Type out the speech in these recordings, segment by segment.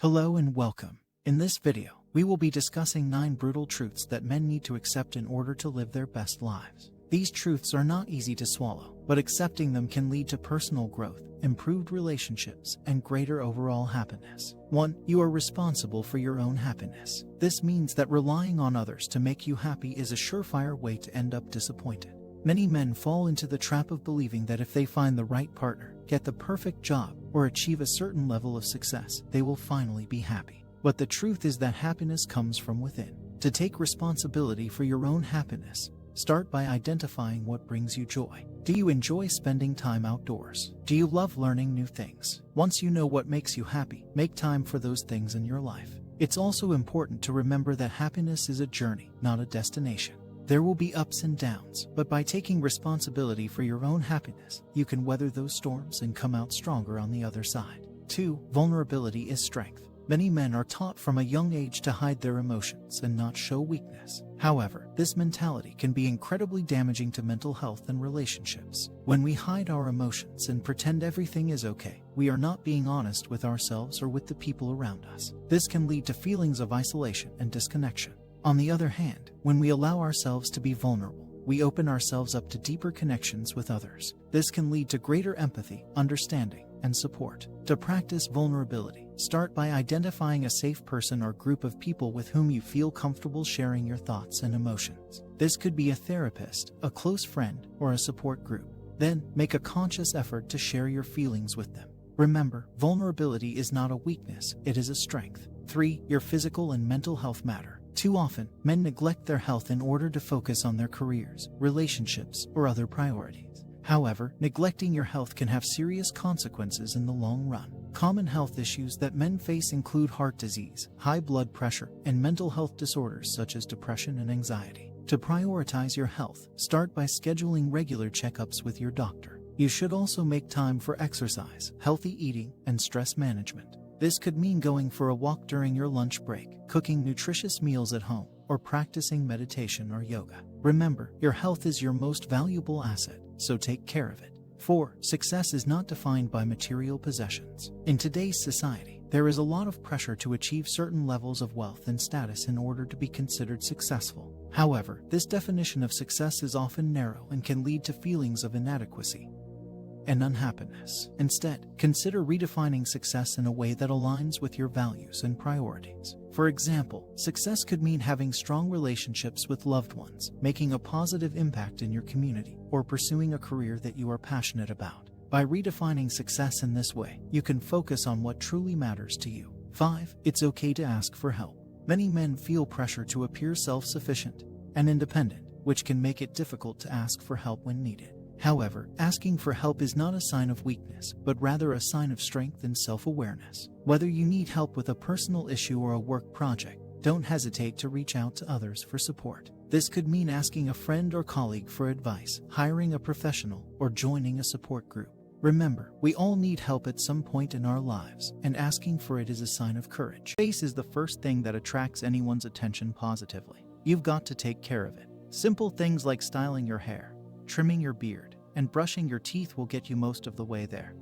Hello and welcome. In this video, we will be discussing 9 brutal truths that men need to accept in order to live their best lives. These truths are not easy to swallow, but accepting them can lead to personal growth, improved relationships, and greater overall happiness. 1. You are responsible for your own happiness. This means that relying on others to make you happy is a surefire way to end up disappointed. Many men fall into the trap of believing that if they find the right partner, get the perfect job, or achieve a certain level of success, they will finally be happy. But the truth is that happiness comes from within. To take responsibility for your own happiness, start by identifying what brings you joy. Do you enjoy spending time outdoors? Do you love learning new things? Once you know what makes you happy, make time for those things in your life. It's also important to remember that happiness is a journey, not a destination. There will be ups and downs, but by taking responsibility for your own happiness, you can weather those storms and come out stronger on the other side. 2. Vulnerability is strength. Many men are taught from a young age to hide their emotions and not show weakness. However, this mentality can be incredibly damaging to mental health and relationships. When we hide our emotions and pretend everything is okay, we are not being honest with ourselves or with the people around us. This can lead to feelings of isolation and disconnection. On the other hand, when we allow ourselves to be vulnerable, we open ourselves up to deeper connections with others. This can lead to greater empathy, understanding, and support. To practice vulnerability, start by identifying a safe person or group of people with whom you feel comfortable sharing your thoughts and emotions. This could be a therapist, a close friend, or a support group. Then, make a conscious effort to share your feelings with them. Remember, vulnerability is not a weakness, it is a strength. 3. Your physical and mental health matter. Too often, men neglect their health in order to focus on their careers, relationships, or other priorities. However, neglecting your health can have serious consequences in the long run. Common health issues that men face include heart disease, high blood pressure, and mental health disorders such as depression and anxiety. To prioritize your health, start by scheduling regular checkups with your doctor. You should also make time for exercise, healthy eating, and stress management. This could mean going for a walk during your lunch break, cooking nutritious meals at home, or practicing meditation or yoga. Remember, your health is your most valuable asset, so take care of it. 4. Success is not defined by material possessions. In today's society, there is a lot of pressure to achieve certain levels of wealth and status in order to be considered successful. However, this definition of success is often narrow and can lead to feelings of inadequacy and unhappiness. Instead, consider redefining success in a way that aligns with your values and priorities. For example, success could mean having strong relationships with loved ones, making a positive impact in your community, or pursuing a career that you are passionate about. By redefining success in this way, you can focus on what truly matters to you. 5. It's okay to ask for help. Many men feel pressure to appear self-sufficient and independent, which can make it difficult to ask for help when needed. However, asking for help is not a sign of weakness, but rather a sign of strength and self-awareness. Whether you need help with a personal issue or a work project, don't hesitate to reach out to others for support. This could mean asking a friend or colleague for advice, hiring a professional, or joining a support group. Remember, we all need help at some point in our lives, and asking for it is a sign of courage. Face is the first thing that attracts anyone's attention positively. You've got to take care of it. Simple things like styling your hair, trimming your beard, and brushing your teeth will get you most of the way there.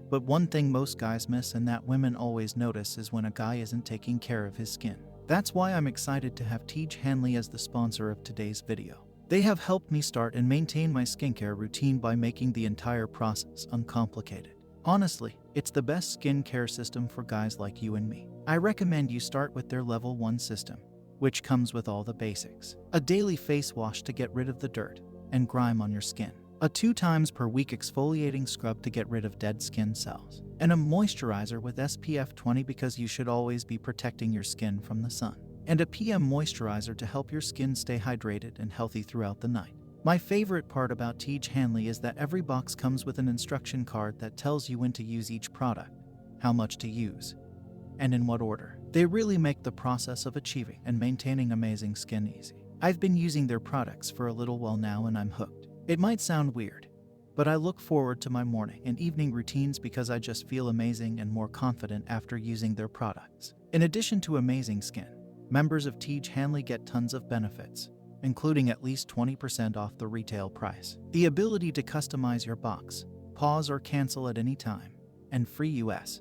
But one thing most guys miss and that women always notice is when a guy isn't taking care of his skin. That's why I'm excited to have Tej Hanley as the sponsor of today's video. They have helped me start and maintain my skincare routine by making the entire process uncomplicated. Honestly, it's the best skincare system for guys like you and me. I recommend you start with their Level 1 system, which comes with all the basics. A daily face wash to get rid of the dirt and grime on your skin. A 2 times per week exfoliating scrub to get rid of dead skin cells. And a moisturizer with SPF 20 because you should always be protecting your skin from the sun. And a PM moisturizer to help your skin stay hydrated and healthy throughout the night. My favorite part about Tej Hanley is that every box comes with an instruction card that tells you when to use each product, how much to use, and in what order. They really make the process of achieving and maintaining amazing skin easy. I've been using their products for a little while now and I'm hooked. It might sound weird, but I look forward to my morning and evening routines because I just feel amazing and more confident after using their products. In addition to amazing skin, members of Tej Hanley get tons of benefits, including at least 20% off the retail price, the ability to customize your box, pause or cancel at any time, and free US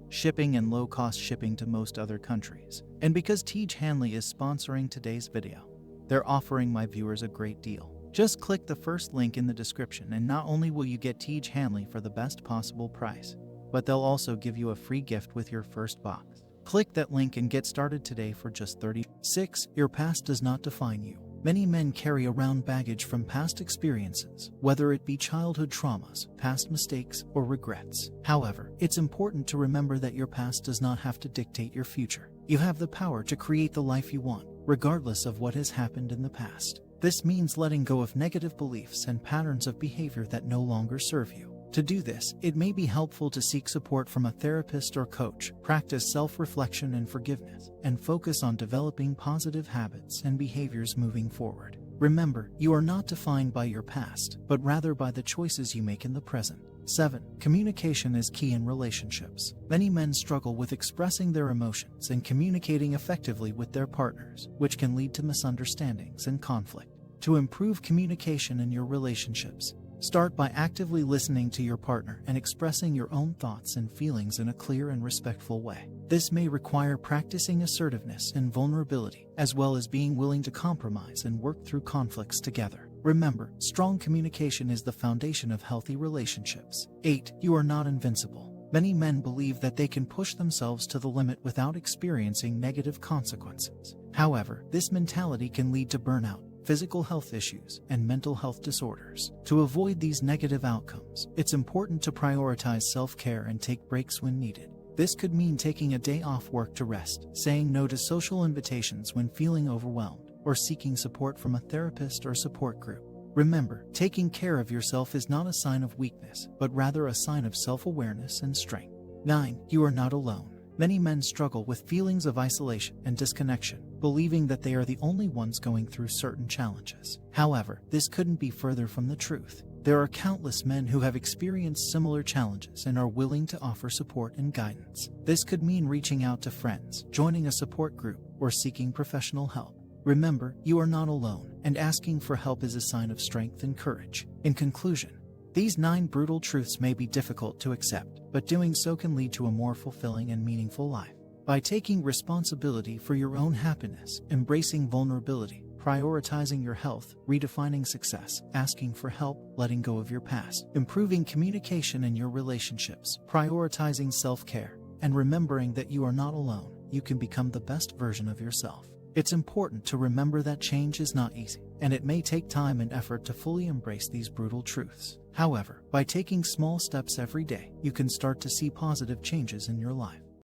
shipping and low-cost shipping to most other countries. And because Tej Hanley is sponsoring today's video, they're offering my viewers a great deal. Just click the first link in the description and not only will you get Tej Hanley for the best possible price, but they'll also give you a free gift with your first box. Click that link and get started today for just $36. Your past does not define you. Many men carry around baggage from past experiences, whether it be childhood traumas, past mistakes, or regrets. However, it's important to remember that your past does not have to dictate your future. You have the power to create the life you want, regardless of what has happened in the past. This means letting go of negative beliefs and patterns of behavior that no longer serve you. To do this, it may be helpful to seek support from a therapist or coach, practice self-reflection and forgiveness, and focus on developing positive habits and behaviors moving forward. Remember, you are not defined by your past, but rather by the choices you make in the present. 7. Communication is key in relationships. Many men struggle with expressing their emotions and communicating effectively with their partners, which can lead to misunderstandings and conflict. To improve communication in your relationships, start by actively listening to your partner and expressing your own thoughts and feelings in a clear and respectful way. This may require practicing assertiveness and vulnerability, as well as being willing to compromise and work through conflicts together. Remember, strong communication is the foundation of healthy relationships. 8. You are not invincible. Many men believe that they can push themselves to the limit without experiencing negative consequences. However, this mentality can lead to burnout, physical health issues, and mental health disorders. To avoid these negative outcomes, it's important to prioritize self-care and take breaks when needed. This could mean taking a day off work to rest, saying no to social invitations when feeling overwhelmed, or seeking support from a therapist or support group. Remember, taking care of yourself is not a sign of weakness, but rather a sign of self-awareness and strength. 9. You are not alone. Many men struggle with feelings of isolation and disconnection, believing that they are the only ones going through certain challenges. However, this couldn't be further from the truth. There are countless men who have experienced similar challenges and are willing to offer support and guidance. This could mean reaching out to friends, joining a support group, or seeking professional help. Remember, you are not alone, and asking for help is a sign of strength and courage. In conclusion, these 9 brutal truths may be difficult to accept, but doing so can lead to a more fulfilling and meaningful life. By taking responsibility for your own happiness, embracing vulnerability, prioritizing your health, redefining success, asking for help, letting go of your past, improving communication in your relationships, prioritizing self-care, and remembering that you are not alone, you can become the best version of yourself. It's important to remember that change is not easy, and it may take time and effort to fully embrace these brutal truths. However, by taking small steps every day, you can start to see positive changes in your life.